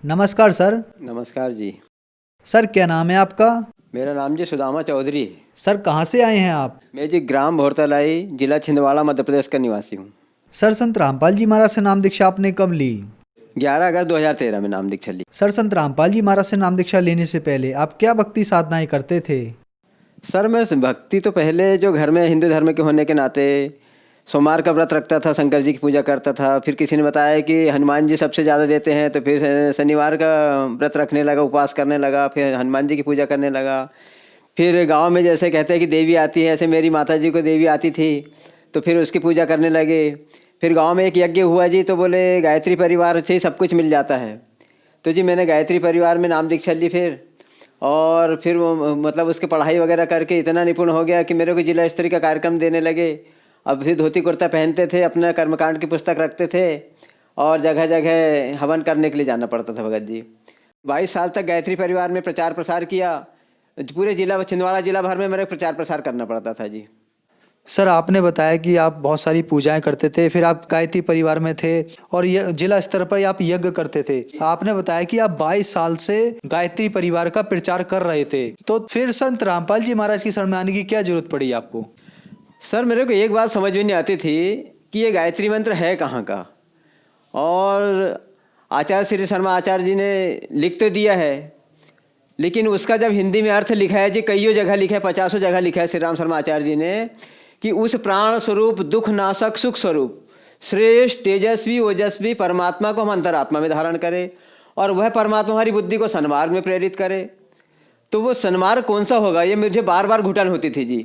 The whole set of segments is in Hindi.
नमस्कार सर। नमस्कार जी। सर क्या नाम है आपका? मेरा नाम जी सुदामा चौधरी है। सर कहाँ से आए हैं आप? मैं जी ग्राम भोरतलाई, जिला छिंदवाड़ा, मध्य प्रदेश का निवासी हूँ। सर संत रामपाल जी महाराज से नाम दीक्षा आपने कब ली? 11 अगस्त 2013 में नाम दीक्षा ली। सर संत रामपाल जी महाराज से नाम दीक्षा लेने से पहले आप क्या भक्ति साधनाएं करते थे? सर मैं भक्ति तो पहले जो घर में हिंदू धर्म के होने के नाते सोमवार का व्रत रखता था, शंकर जी की पूजा करता था। फिर किसी ने बताया कि हनुमान जी सबसे ज़्यादा देते हैं, तो फिर शनिवार का व्रत रखने लगा, उपवास करने लगा, फिर हनुमान जी की पूजा करने लगा। फिर गांव में जैसे कहते हैं कि देवी आती है, ऐसे मेरी माता जी को देवी आती थी, तो फिर उसकी पूजा करने लगे। फिर गांव में एक यज्ञ हुआ जी, तो बोले गायत्री परिवार से ही सब कुछ मिल जाता है। तो जी मैंने गायत्री परिवार में नाम दीक्षा ली फिर। और फिर वो मतलब उसकी पढ़ाई वगैरह करके इतना निपुण हो गया कि मेरे को जिला स्तरीय का कार्यक्रम देने लगे। अब फिर धोती कुर्ता पहनते थे, अपना कर्मकांड की पुस्तक रखते थे, और जगह जगह हवन करने के लिए जाना पड़ता था भगत जी। 22 साल तक गायत्री परिवार में प्रचार प्रसार किया। पूरे जिला छिंदवाड़ा जिला भर में मेरे प्रचार प्रसार करना पड़ता था जी। सर आपने बताया कि आप बहुत सारी पूजाएं करते थे, फिर आप गायत्री परिवार में थे और ये जिला स्तर पर आप यज्ञ करते थे। आपने बताया कि आप 22 साल से गायत्री परिवार का प्रचार कर रहे थे, तो फिर संत रामपाल जी महाराज की शरण में आने की क्या जरूरत पड़ी आपको? सर मेरे को एक बात समझ में नहीं आती थी कि ये गायत्री मंत्र है कहाँ का। और आचार्य श्री शर्मा आचार्य जी ने लिख तो दिया है, लेकिन उसका जब हिंदी में अर्थ लिखा है जी, कईयों जगह लिखा है, 50 जगह लिखा है श्री राम शर्मा आचार्य जी ने कि उस प्राण स्वरूप दुख नाशक सुख स्वरूप श्रेष्ठ तेजस्वी ओजस्वी परमात्मा को हम अंतरात्मा में धारण करें, और वह परमात्मा हमारी बुद्धि को सन्मार्ग में प्रेरित करे। तो वो सन्मार्ग कौन सा होगा, ये मुझे बार बार घुटन होती थी जी।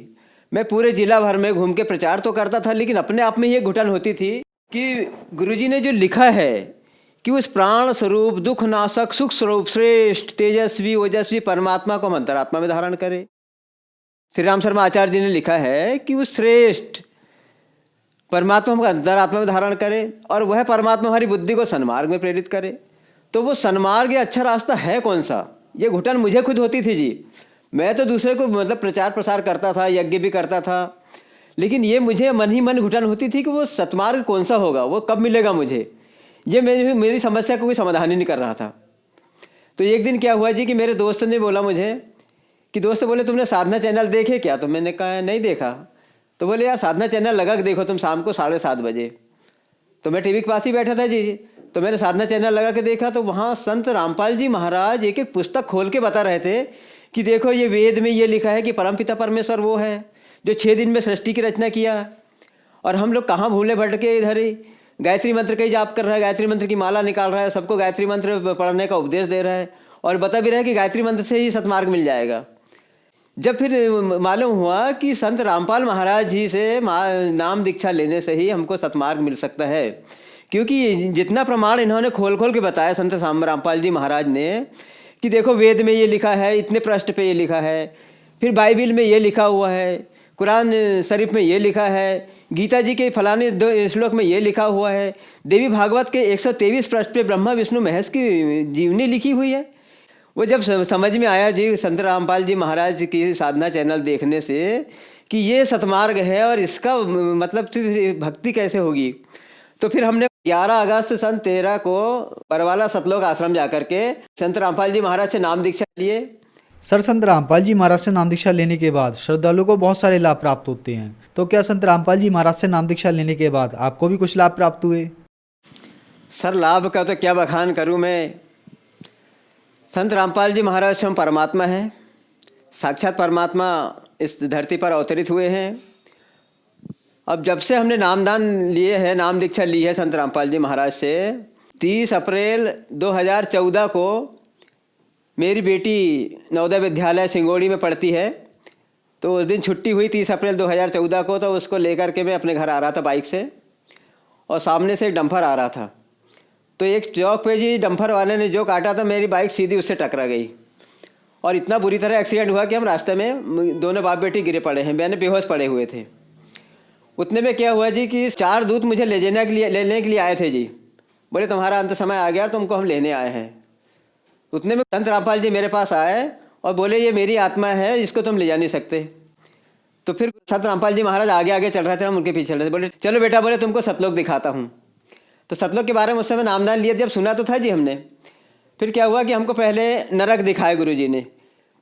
मैं पूरे जिला भर में घूम के प्रचार तो करता था, लेकिन अपने आप में ये घुटन होती थी कि गुरुजी ने जो लिखा है कि उस प्राण स्वरूप दुख नाशक सुख स्वरूप श्रेष्ठ तेजस्वी ओजस्वी परमात्मा को हम अंतरात्मा में धारण करें। श्री राम शर्मा आचार्य जी ने लिखा है कि उस श्रेष्ठ परमात्मा को अंतरात्मा में धारण करे, और वह परमात्मा हमारी बुद्धि को सन्मार्ग में प्रेरित करे। तो वो सन्मार्ग या अच्छा रास्ता है कौन सा, ये घुटन मुझे खुद होती थी जी। मैं तो दूसरे को मतलब प्रचार प्रसार करता था, यज्ञ भी करता था, लेकिन ये मुझे मन ही मन घुटन होती थी कि वो सतमार्ग कौन सा होगा, वो कब मिलेगा मुझे। ये मेरी समस्या का कोई समाधान ही नहीं कर रहा था। तो एक दिन क्या हुआ जी कि मेरे दोस्त ने बोला मुझे कि दोस्त बोले तुमने साधना चैनल देखे क्या? तो मैंने कहा नहीं देखा। तो बोले यार साधना चैनल लगा के देखो तुम शाम को 7:30 बजे। तो मैं टीवी के पास ही बैठा था जी, तो मैंने साधना चैनल लगा के देखा, तो वहाँ संत रामपाल जी महाराज एक एक पुस्तक खोल के बता रहे थे कि देखो ये वेद में ये लिखा है कि परमपिता परमेश्वर वो है जो 6 दिन में सृष्टि की रचना किया, और हम लोग कहाँ भूले भटके इधर ही गायत्री मंत्र का ही जाप कर रहा है, गायत्री मंत्र की माला निकाल रहा है, सबको गायत्री मंत्र पढ़ने का उपदेश दे रहा है, और बता भी रहा है कि गायत्री मंत्र से ही सतमार्ग मिल जाएगा। जब फिर मालूम हुआ कि संत रामपाल महाराज जी से नाम दीक्षा लेने से ही हमको सतमार्ग मिल सकता है, क्योंकि जितना प्रमाण इन्होंने खोल खोल के बताया संत रामपाल जी महाराज ने कि देखो वेद में ये लिखा है, इतने पृष्ठ पे ये लिखा है, फिर बाइबिल में ये लिखा हुआ है, कुरान शरीफ में ये लिखा है, गीता जी के फलाने 2 श्लोक में ये लिखा हुआ है, देवी भागवत के 123 पृष्ठ पे ब्रह्मा विष्णु महेश की जीवनी लिखी हुई है। वो जब समझ में आया जी संत रामपाल जी महाराज की साधना चैनल देखने से कि ये सतमार्ग है और इसका मतलब भक्ति कैसे होगी, तो फिर हमने 11 अगस्त सन 13 को बरवाला सतलोक आश्रम जाकर के संत रामपाल जी महाराज से नाम दीक्षा लिए। सर संत रामपाल जी महाराज से नाम दीक्षा लेने के बाद श्रद्धालुओं को बहुत सारे लाभ प्राप्त होते हैं, तो क्या संत रामपाल जी महाराज से नाम दीक्षा लेने के बाद आपको भी कुछ लाभ प्राप्त हुए? सर लाभ का तो क्या बखान करूं मैं। संत रामपाल जी महाराज स्वयं परमात्मा है, साक्षात परमात्मा इस धरती पर अवतरित हुए हैं। अब जब से हमने नामदान लिए है, नाम दीक्षा ली है संत रामपाल जी महाराज से, 30 अप्रैल 2014 को मेरी बेटी नवोदय विद्यालय सिंगोड़ी में पढ़ती है, तो उस दिन छुट्टी हुई 30 अप्रैल 2014 को, तो उसको लेकर के मैं अपने घर आ रहा था बाइक से, और सामने से एक डंपर आ रहा था। तो एक चौक पे जी डंपर वाले ने जो काटा था, मेरी बाइक सीधी उससे टकरा गई, और इतना बुरी तरह एक्सीडेंट हुआ कि हम रास्ते में दोनों बाप बेटी गिरे पड़े हैं, मैंने बेहोश पड़े हुए थे। उतने में क्या हुआ जी कि 4 दूत मुझे लेने के लिए आए थे जी, बोले तुम्हारा अंत समय आ गया, तुमको हम लेने आए हैं। उतने में संत रामपाल जी मेरे पास आए और बोले ये मेरी आत्मा है, इसको तुम ले जा नहीं सकते। तो फिर संत रामपाल जी महाराज आगे आगे चल रहे थे, हम उनके पीछे चल रहे थे। बोले चलो बेटा, बोले तुमको सतलोक दिखाता हूँ। तो सतलोक के बारे में उस समय नामदान लिया, जब सुना तो था जी हमने, फिर क्या हुआ कि हमको पहले नरक दिखाया गुरुजी ने।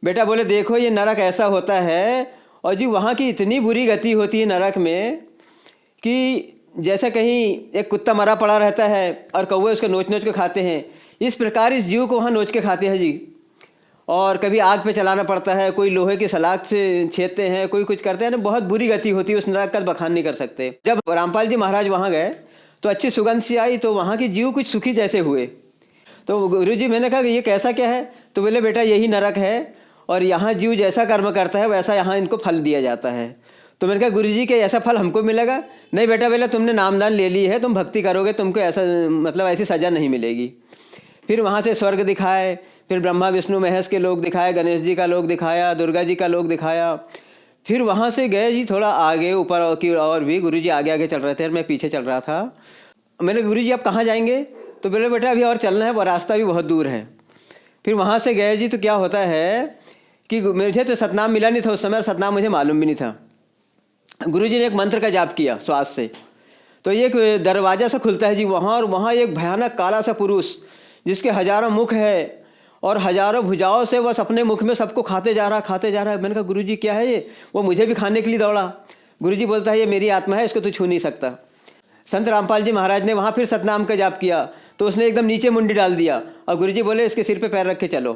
बेटा बोले देखो ये नरक ऐसा होता है, और जी वहाँ की इतनी बुरी गति होती है नरक में कि जैसे कहीं एक कुत्ता मरा पड़ा रहता है और कौवे उसको नोच नोच के खाते हैं, इस प्रकार इस जीव को वहाँ नोच के खाते हैं जी। और कभी आग पे चलाना पड़ता है, कोई लोहे की सलाख से छेदते हैं, कोई कुछ करते हैं ना, बहुत बुरी गति होती है उस नरक का, बखान नहीं कर सकते। जब रामपाल जी महाराज वहाँ गए तो अच्छी सुगंध सी आई, तो वहाँ के जीव कुछ सुखी जैसे हुए। तो गुरुजी मैंने कहा कि ये कैसा क्या है? तो बोले बेटा यही नरक है, और यहाँ जीव जैसा कर्म करता है वैसा यहाँ इनको फल दिया जाता है। तो मैंने कहा गुरुजी के ऐसा फल हमको मिलेगा? नहीं बेटा, बोले तुमने नामदान ले ली है, तुम भक्ति करोगे, तुमको ऐसा मतलब ऐसी सज़ा नहीं मिलेगी। फिर वहाँ से स्वर्ग दिखाए, फिर ब्रह्मा विष्णु महेश के लोग दिखाए, गणेश जी का लोग दिखाया, दुर्गा जी का लोग दिखाया। फिर वहाँ से गए जी थोड़ा आगे ऊपर की, और भी गुरुजी आगे आगे चल रहे थे और मैं पीछे चल रहा था। मैंने गुरुजी आप कहाँ जाएंगे? तो बोले बेटा अभी और चलना है, वो रास्ता भी बहुत दूर है। फिर वहाँ से गए जी, तो क्या होता है कि मुझे तो सतनाम मिला नहीं था उस समय, सतनाम मुझे मालूम भी नहीं था। गुरुजी ने एक मंत्र का जाप किया श्वास से, तो एक दरवाज़ा सा खुलता है जी वहाँ, और वहाँ एक भयानक काला सा पुरुष जिसके हजारों मुख है और हजारों भुजाओं से बस अपने मुख में सबको खाते जा रहा है। मैंने कहा गुरुजी क्या है ये? वो मुझे भी खाने के लिए दौड़ा। गुरुजी बोलता है ये मेरी आत्मा है, इसको तू छू नहीं सकता। संत रामपाल जी महाराज ने वहाँ फिर सतनाम का जाप किया, तो उसने एकदम नीचे मुंडी डाल दिया, और गुरुजी बोले इसके सिर पे पैर रख के चलो।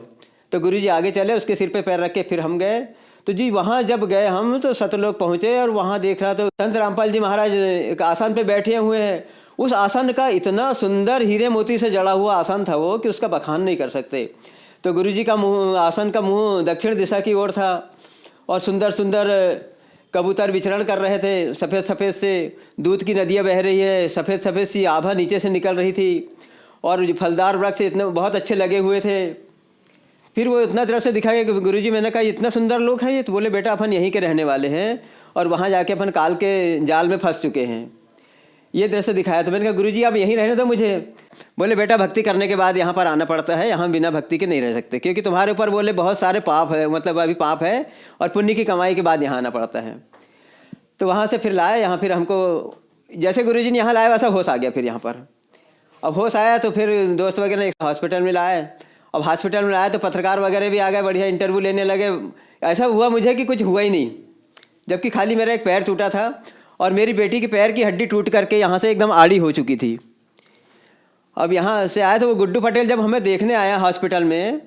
तो गुरुजी आगे चले, उसके सिर पे पैर रख के फिर हम गए। तो जी वहाँ जब गए हम तो सतलोक पहुँचे, और वहाँ देख रहा तो संत रामपाल जी महाराज एक आसन पे बैठे हुए हैं। उस आसन का इतना सुंदर हीरे मोती से जड़ा हुआ आसन था वो कि उसका बखान नहीं कर सकते। तो गुरुजी का मुँह, आसन का मुँह दक्षिण दिशा की ओर था, और सुंदर सुंदर कबूतर विचरण कर रहे थे, सफ़ेद सफ़ेद से दूध की नदियाँ बह रही है, सफ़ेद सफ़ेद सी आभा नीचे से निकल रही थी, और फलदार वृक्ष इतने बहुत अच्छे लगे हुए थे। फिर वो इतना दृश्य दिखाया कि गुरुजी मैंने कहा इतना सुंदर लोग हैं ये? तो बोले बेटा अपन यहीं के रहने वाले हैं, और वहाँ जाके अपन काल के जाल में फंस चुके हैं। ये दृश्य दिखाया। तो मैंने कहा गुरुजी आप यहीं रहने दो मुझे। बोले बेटा भक्ति करने के बाद यहाँ पर आना पड़ता है, यहाँ बिना भक्ति के नहीं रह सकते, क्योंकि तुम्हारे ऊपर बोले बहुत सारे पाप है, मतलब अभी पाप है, और पुण्य की कमाई के बाद यहाँ आना पड़ता है। तो वहाँ से फिर लाया यहाँ, फिर हमको जैसे गुरुजी ने यहाँ लाया वैसा होश आ गया। फिर यहाँ पर अब होश आया तो फिर दोस्त वगैरह ने हॉस्पिटल में लाया। अब हॉस्पिटल में लाया तो पत्रकार वगैरह भी आ गए, बढ़िया इंटरव्यू लेने लगे। ऐसा हुआ मुझे कि कुछ हुआ ही नहीं, जबकि खाली मेरा एक पैर टूटा था, और मेरी बेटी के पैर की हड्डी टूट करके यहाँ से एकदम आड़ी हो चुकी थी। अब यहाँ से आया तो वो गुड्डू पटेल जब हमें देखने आया हॉस्पिटल में,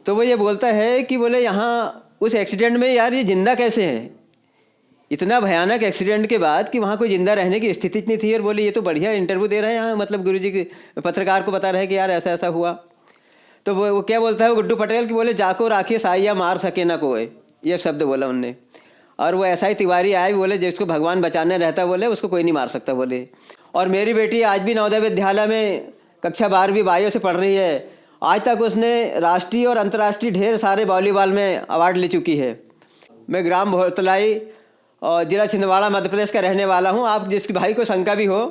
तो वो ये बोलता है कि बोले यहाँ उस एक्सीडेंट में यार ये जिंदा कैसे है? इतना भयानक एक्सीडेंट के बाद कि वहाँ कोई जिंदा रहने की स्थिति नहीं थी। और बोले ये तो बढ़िया इंटरव्यू दे रहे हैं यहाँ, मतलब गुरुजी के पत्रकार को बता रहे हैं कि यार ऐसा ऐसा हुआ। तो वो क्या बोलता है वो गुड्डू पटेल कि बोले जाको राखिए साइया मार सके ना कोई, ये शब्द बोला उनने। और वो ऐसा ही तिवारी आए, बोले जिसको भगवान बचाने रहता बोले उसको कोई नहीं मार सकता बोले। और मेरी बेटी आज भी नवोदय विद्यालय में कक्षा 12वीं बायो से पढ़ रही है। आज तक उसने राष्ट्रीय और अंतर्राष्ट्रीय ढेर सारे वॉलीबॉल में अवार्ड ले चुकी है। मैं ग्राम भोतलाई और जिला छिंदवाड़ा मध्य प्रदेश का रहने वाला हूँ। आप जिसके भाई को शंका भी हो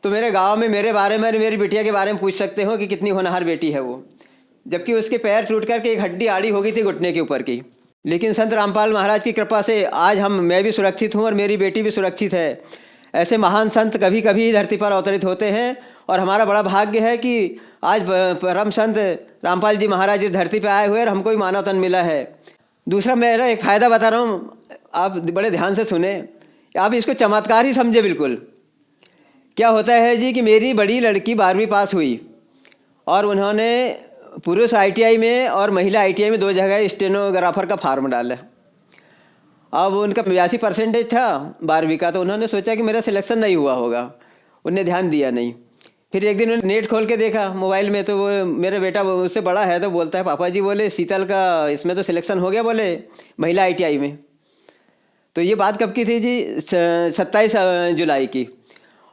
तो मेरे गांव में मेरे बारे में, मेरी बिटिया के बारे में पूछ सकते हो कि कितनी होनहार बेटी है वो, जबकि उसके पैर टूट करके एक हड्डी आड़ी हो गई थी घुटने के ऊपर की। लेकिन संत रामपाल महाराज की कृपा से आज मैं भी सुरक्षित हूँ और मेरी बेटी भी सुरक्षित है। ऐसे महान संत कभी कभी धरती पर अवतरित होते हैं, और हमारा बड़ा भाग्य है कि आज परम संत रामपाल जी महाराज इस धरती पर आए हुए और हमको भी मानव तन मिला है। दूसरा मेरा एक फ़ायदा बता रहा हूँ, आप बड़े ध्यान से सुने, आप इसको चमत्कार ही समझे बिल्कुल। क्या होता है जी कि मेरी बड़ी लड़की 12वीं पास हुई, और उन्होंने पुरुष ITI में और महिला ITI में 2 जगह स्टेनोग्राफर का फार्म डाला। अब उनका 82% था 12वीं का, तो उन्होंने सोचा कि मेरा सिलेक्शन नहीं हुआ होगा, उनने ध्यान दिया नहीं। फिर एक दिन उन्होंने नेट खोल के देखा मोबाइल में, तो वो मेरा बेटा उससे बड़ा है तो बोलता है पापा जी बोले शीतल का इसमें तो सिलेक्शन हो गया बोले महिला ITI में। तो ये बात कब की थी जी? 27 जुलाई की।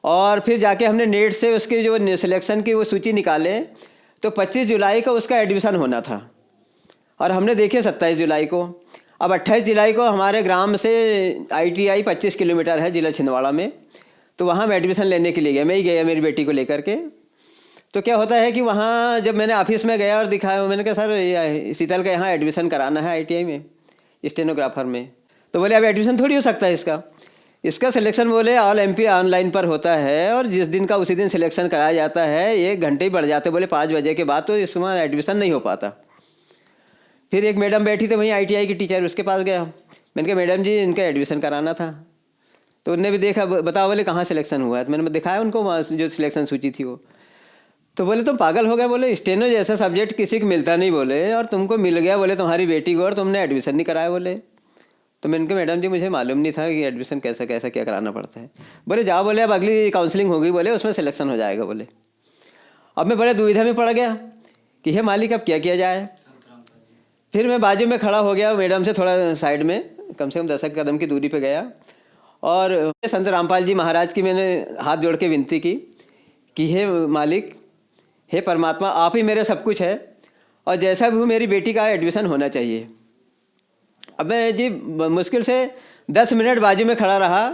और फिर जाके हमने नेट से उसके जो सिलेक्शन की वो सूची निकाले तो 25 जुलाई को उसका एडमिशन होना था, और हमने देखे 27 जुलाई को। अब 28 जुलाई को हमारे ग्राम से ITI 25 किलोमीटर है जिला छिंदवाड़ा में, तो वहाँ मैं एडमिशन लेने के लिए गया। मैं ही गया मेरी बेटी को लेकर के। तो क्या होता है कि वहाँ जब मैंने ऑफिस में गया और दिखाया, मैंने कहा सर शीतल का यहाँ एडमिशन कराना है ITI में स्टेनोग्राफर में। तो बोले अब एडमिशन थोड़ी हो सकता है इसका, इसका सिलेक्शन बोले ऑल एमपी ऑनलाइन पर होता है, और जिस दिन का उसी दिन सिलेक्शन कराया जाता है। 1 घंटे ही बढ़ जाते, बोले 5 बजे के बाद तो इसमें एडमिशन नहीं हो पाता। फिर एक मैडम बैठी थी वहीं आईटीआई की टीचर, उसके पास गया। मैंने कहा मैडम जी इनका एडमिशन कराना था। तो उनने भी देखा, बताओ बोले कहाँ सिलेक्शन हुआ है। तो मैंने दिखाया उनको वहाँ जो सिलेक्शन सूची थी वो। तो बोले तुम पागल हो गए, बोले स्टेनो जैसा सब्जेक्ट किसी को मिलता नहीं बोले, और तुमको मिल गया बोले तुम्हारी बेटी को, और तुमने एडमिशन नहीं कराया बोले। तो मैंने कहा मैडम जी मुझे मालूम नहीं था कि एडमिशन कैसा कैसा क्या कराना पड़ता है। बोले जाओ बोले अब अगली काउंसलिंग होगी बोले, उसमें सिलेक्शन हो जाएगा बोले। अब मैं बड़े दुविधा में पड़ गया कि हे मालिक अब क्या किया जाए। फिर मैं बाजू में खड़ा हो गया, मैडम से थोड़ा साइड में कम से कम 10 कदम की दूरी पे गया, और संत रामपाल जी महाराज की मैंने हाथ जोड़ के विनती की कि हे मालिक, हे परमात्मा, आप ही मेरे सब कुछ है, और जैसा भी हो मेरी बेटी का एडमिशन होना चाहिए। अब मैं जी मुश्किल से 10 मिनट बाजू में खड़ा रहा,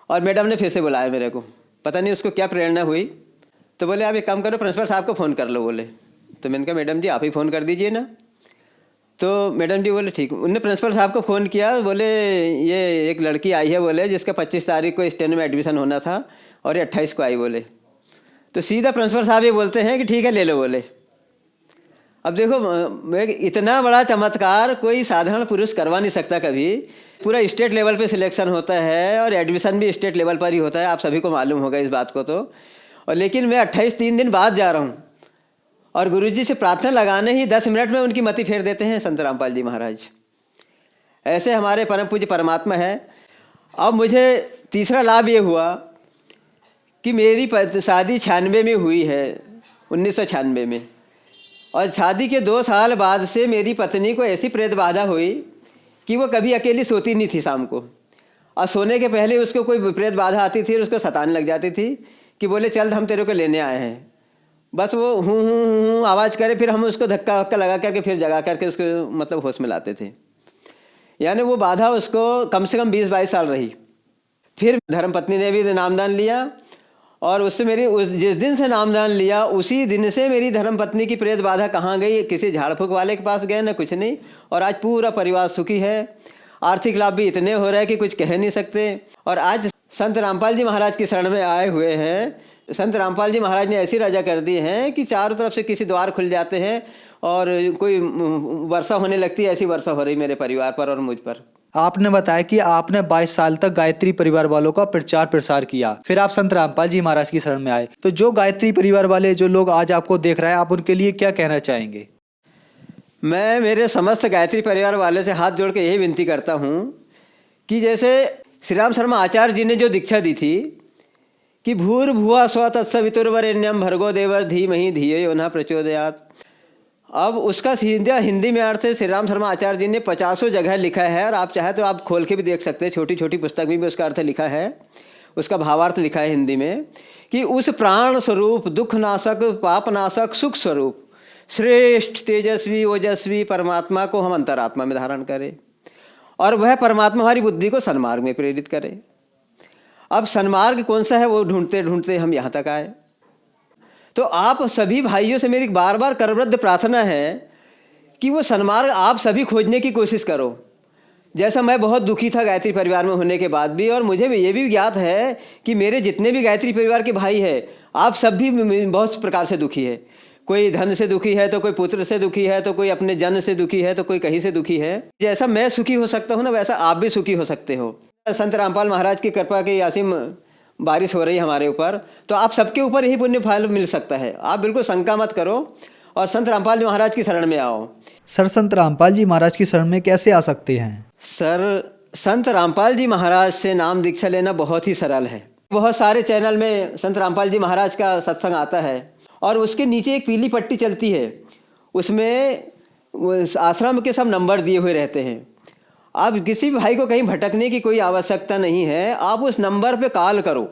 और मैडम ने फिर से बुलाया मेरे को, पता नहीं उसको क्या प्रेरणा हुई। तो बोले आप एक काम करो, प्रिंसिपल साहब को फ़ोन कर लो बोले। तो मैंने कहा मैडम जी आप ही फ़ोन कर दीजिए ना। तो मैडम जी बोले ठीक। उनने प्रिंसिपल साहब को फ़ोन किया, बोले ये एक लड़की आई है बोले, जिसका 25 तारीख को स्टेनो में एडमिशन होना था, और ये 28 को आई बोले। तो सीधा प्रिंसिपल साहब ये बोलते हैं कि ठीक है ले लो बोले। अब देखो इतना बड़ा चमत्कार कोई साधारण पुरुष करवा नहीं सकता कभी। पूरा स्टेट लेवल पे सिलेक्शन होता है, और एडमिशन भी स्टेट लेवल पर ही होता है, आप सभी को मालूम होगा इस बात को तो। और लेकिन मैं 28 3 दिन बाद जा रहा हूँ, और गुरुजी से प्रार्थना लगाने ही 10 मिनट में उनकी मति फेर देते हैं संत रामपाल जी महाराज। ऐसे हमारे परम पूज्य परमात्मा है। अब मुझे तीसरा लाभ ये हुआ कि मेरी शादी 96 में हुई है, 1996 में, और शादी के 2 साल बाद से मेरी पत्नी को ऐसी प्रेत बाधा हुई कि वो कभी अकेली सोती नहीं थी शाम को, और सोने के पहले उसको कोई प्रेत बाधा आती थी और उसको सताने लग जाती थी कि बोले चल हम तेरे को लेने आए हैं। बस वो हूँ आवाज़ करे, फिर हम उसको धक्का वक्का लगा करके फिर जगा करके उसको मतलब होश में लाते थे। यानी वो बाधा उसको कम से कम 20-22 साल रही। फिर धर्मपत्नी ने भी नामदान लिया, और उससे मेरी जिस दिन से नामदान लिया उसी दिन से मेरी धर्मपत्नी की प्रेत बाधा कहाँ गई, किसी झाड़ फूक वाले के पास गए ना कुछ नहीं, और आज पूरा परिवार सुखी है। आर्थिक लाभ भी इतने हो रहे हैं कि कुछ कह नहीं सकते। और आज संत रामपाल जी महाराज की शरण में आए हुए हैं। संत रामपाल जी महाराज ने ऐसी रजा कर दी है कि चारों तरफ से किसी द्वार खुल जाते हैं, और कोई वर्षा होने लगती है। ऐसी वर्षा हो रही मेरे परिवार पर और मुझ पर। आपने बताया कि आपने 22 साल तक गायत्री परिवार वालों का प्रचार प्रसार किया, फिर आप संत रामपाल जी महाराज की शरण में आए। तो जो गायत्री परिवार वाले जो लोग आज आपको देख रहे हैं, आप उनके लिए क्या कहना चाहेंगे? मैं मेरे समस्त गायत्री परिवार वाले से हाथ जोड़ के यही विनती करता हूँ कि जैसे श्री राम शर्मा आचार्य जी ने जो दीक्षा दी थी कि भूर्भुवः स्वः तत्सवितुर्वरेण्यं भर्गो देवः धीमहि धियो यो नः प्रचोदयात्। अब उसका सीधा हिंदी में अर्थ श्री राम शर्मा आचार्य जी ने 50 जगह लिखा है, और आप चाहे तो आप खोल के भी देख सकते हैं, छोटी छोटी पुस्तक में भी उसका अर्थ लिखा है, उसका भावार्थ लिखा है हिंदी में कि उस प्राण स्वरूप, दुख नाशक, पाप नाशक, सुख स्वरूप, श्रेष्ठ तेजस्वी ओजस्वी परमात्मा को हम अंतरात्मा में धारण करें, और वह परमात्मा हमारी बुद्धि को सन्मार्ग में प्रेरित करे। अब सन्मार्ग कौन सा है वो ढूंढते ढूंढते हम यहाँ तक आए। तो आप सभी भाइयों से मेरी बार बार करवृद्ध प्रार्थना है कि वो सन्मार्ग आप सभी खोजने की कोशिश करो। जैसा मैं बहुत दुखी था गायत्री परिवार में होने के बाद भी, और मुझे ये भी ज्ञात है कि मेरे जितने भी गायत्री परिवार के भाई हैं, आप सब भी बहुत प्रकार से दुखी है। कोई धन से दुखी है, तो कोई पुत्र से दुखी है, तो कोई अपने जन से दुखी है, तो कोई कहीं से दुखी है। जैसा मैं सुखी हो सकता हूँ ना, वैसा आप भी सुखी हो सकते हो। संत रामपाल महाराज की कृपा की असीम बारिश हो रही है हमारे ऊपर, तो आप सबके ऊपर यही पुण्य फल मिल सकता है। आप बिल्कुल शंका मत करो और संत रामपाल जी महाराज की शरण में आओ। सर, संत रामपाल जी महाराज की शरण में कैसे आ सकते हैं? सर, संत रामपाल जी महाराज से नाम दीक्षा लेना बहुत ही सरल है। बहुत सारे चैनल में संत रामपाल जी महाराज का सत्संग आता है, और उसके नीचे एक पीली पट्टी चलती है, उसमें आश्रम के सब नंबर दिए हुए रहते हैं। आप किसी भाई को कहीं भटकने की कोई आवश्यकता नहीं है, आप उस नंबर पे कॉल करो।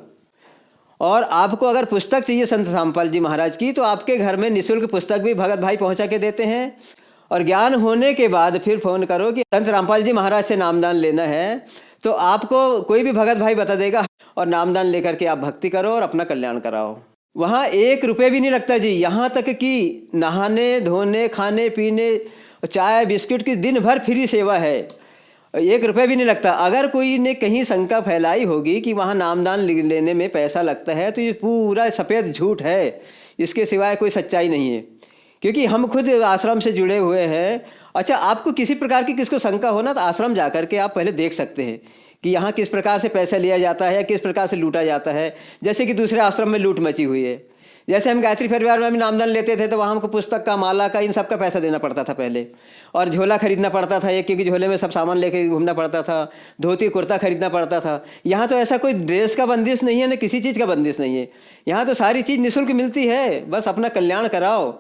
और आपको अगर पुस्तक चाहिए संत रामपाल जी महाराज की, तो आपके घर में निःशुल्क पुस्तक भी भगत भाई पहुंचा के देते हैं। और ज्ञान होने के बाद फिर फ़ोन करो कि संत रामपाल जी महाराज से नामदान लेना है, तो आपको कोई भी भगत भाई बता देगा, और नामदान लेकर के आप भक्ति करो और अपना कल्याण कराओ। वहाँ 1 रुपये भी नहीं लगता जी। यहाँ तक कि नहाने धोने, खाने पीने, चाय बिस्किट की दिन भर फ्री सेवा है। 1 रुपये भी नहीं लगता। अगर कोई ने कहीं शंका फैलाई होगी कि वहाँ नामदान लेने में पैसा लगता है, तो ये पूरा सफ़ेद झूठ है, इसके सिवाय कोई सच्चाई नहीं है। क्योंकि हम खुद आश्रम से जुड़े हुए हैं। अच्छा, आपको किसी प्रकार की किसको शंका हो ना, तो आश्रम जा कर के आप पहले देख सकते हैं कि यहाँ किस प्रकार से पैसा लिया जाता है, किस प्रकार से लूटा जाता है। जैसे कि दूसरे आश्रम में लूट मची हुई है। जैसे हम गायत्री परिवार में भी नामदान लेते थे, तो वहाँ हमको पुस्तक का, माला का, इन सब का पैसा देना पड़ता था पहले, और झोला खरीदना पड़ता था एक, क्योंकि झोले में सब सामान लेके घूमना पड़ता था, धोती कुर्ता खरीदना पड़ता था। यहाँ तो ऐसा कोई ड्रेस का बंदिश नहीं है, न किसी चीज़ का बंदिश नहीं है। यहाँ तो सारी चीज़ निःशुल्क मिलती है, बस अपना कल्याण कराओ।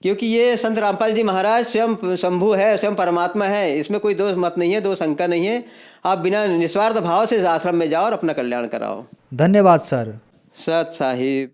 क्योंकि ये संत रामपाल जी महाराज स्वयं शंभु है, स्वयं परमात्मा है, इसमें कोई दो मत नहीं है, दो शंका नहीं है। आप बिना निस्वार्थ भाव से आश्रम में जाओ और अपना कल्याण कराओ। धन्यवाद सर। सत साहिब।